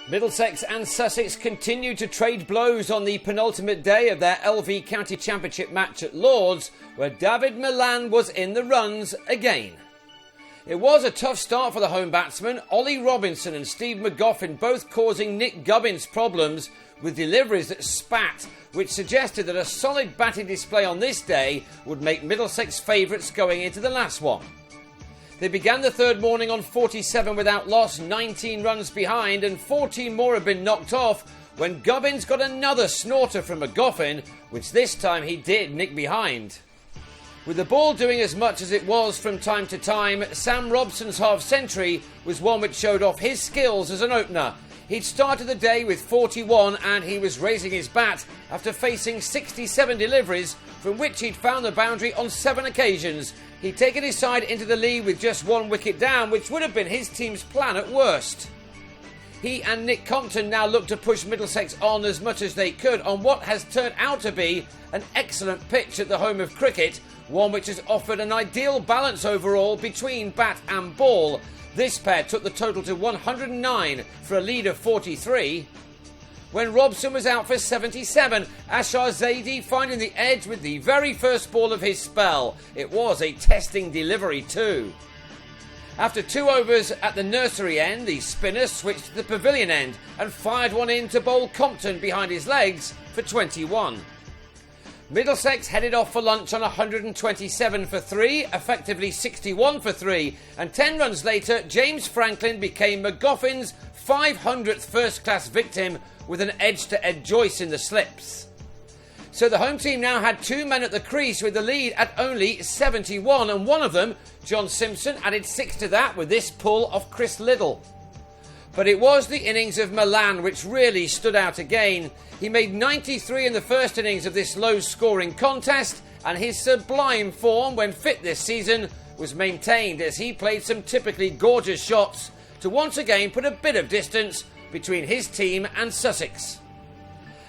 Middlesex and Sussex continued to trade blows on the penultimate day of their LV County Championship match at Lords, where David Milan was in the runs again. It was a tough start for the home batsmen, Ollie Robinson and Steve Magoffin both causing Nick Gubbins problems with deliveries that spat, which suggested that a solid batting display on this day would make Middlesex favourites going into the last one. They began the third morning on 47 without loss, 19 runs behind, and 14 more had been knocked off when Gubbins got another snorter from Magoffin, which this time he did nick behind. With the ball doing as much as it was from time to time, Sam Robson's half-century was one which showed off his skills as an opener. He'd started the day with 41 and he was raising his bat after facing 67 deliveries, from which he'd found the boundary on 7 occasions. He'd taken his side into the lead with just 1 wicket down, which would have been his team's plan at worst. He and Nick Compton now look to push Middlesex on as much as they could on what has turned out to be an excellent pitch at the home of cricket, one which has offered an ideal balance overall between bat and ball. This pair took the total to 109 for a lead of 43. When Robson was out for 77, Ashar Zaidi finding the edge with the very first ball of his spell. It was a testing delivery too. After 2 overs at the nursery end, the spinner switched to the pavilion end and fired one in to bowl Compton behind his legs for 21. Middlesex headed off for lunch on 127 for 3, effectively 61 for 3, and 10 runs later, James Franklin became Magoffin's 500th first-class victim with an edge-to-edge Joyce in the slips. So the home team now had 2 men at the crease with the lead at only 71, and one of them, John Simpson, added 6 to that with this pull off Chris Liddle. But it was the innings of Milan which really stood out again. He made 93 in the first innings of this low-scoring contest, and his sublime form when fit this season was maintained as he played some typically gorgeous shots to once again put a bit of distance between his team and Sussex.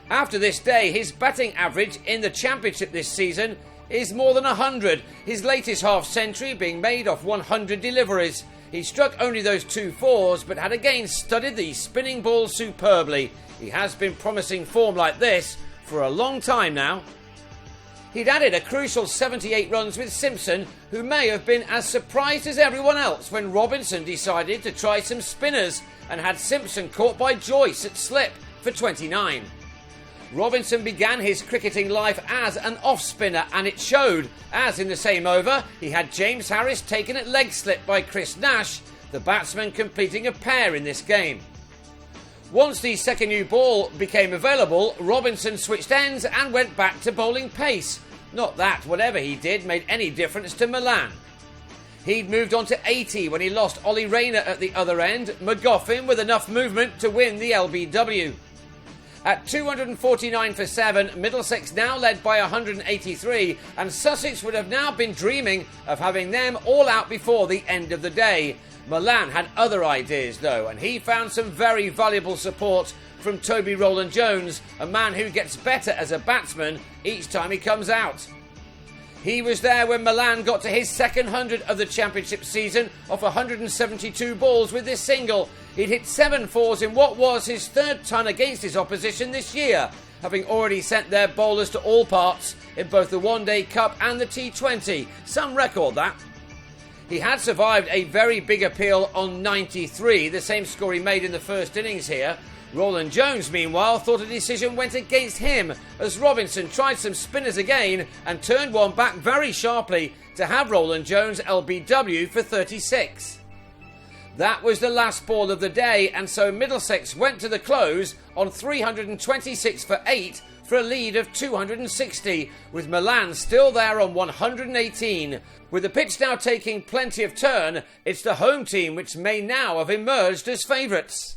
After this day, his batting average in the Championship this season is more than 100, his latest half-century being made off 100 deliveries. He struck only those 2 fours, but had again studied the spinning ball superbly. He has been promising form like this for a long time now. He'd added a crucial 78 runs with Simpson, who may have been as surprised as everyone else when Robinson decided to try some spinners and had Simpson caught by Joyce at slip for 29. Robinson began his cricketing life as an off-spinner, and it showed, as in the same over he had James Harris taken at leg slip by Chris Nash, the batsman completing a pair in this game. Once the second new ball became available, Robinson switched ends and went back to bowling pace. Not that whatever he did made any difference to Milan. He'd moved on to 80 when he lost Ollie Rayner at the other end, Magoffin with enough movement to win the LBW. At 249 for 7, Middlesex now led by 183, and Sussex would have now been dreaming of having them all out before the end of the day. Milan had other ideas though, and he found some very valuable support from Toby Rowland-Jones, a man who gets better as a batsman each time he comes out. He was there when Milan got to his second 100 of the Championship season off 172 balls with this single. He'd hit 7 fours in what was his 3rd ton against his opposition this year, having already sent their bowlers to all parts in both the One Day Cup and the T20. Some record that. He had survived a very big appeal on 93, the same score he made in the first innings here. Rowland-Jones, meanwhile, thought a decision went against him as Robinson tried some spinners again and turned one back very sharply to have Rowland-Jones LBW for 36. That was the last ball of the day, and so Middlesex went to the close on 326 for 8 for a lead of 260, with Milan still there on 118. With the pitch now taking plenty of turn, it's the home team which may now have emerged as favourites.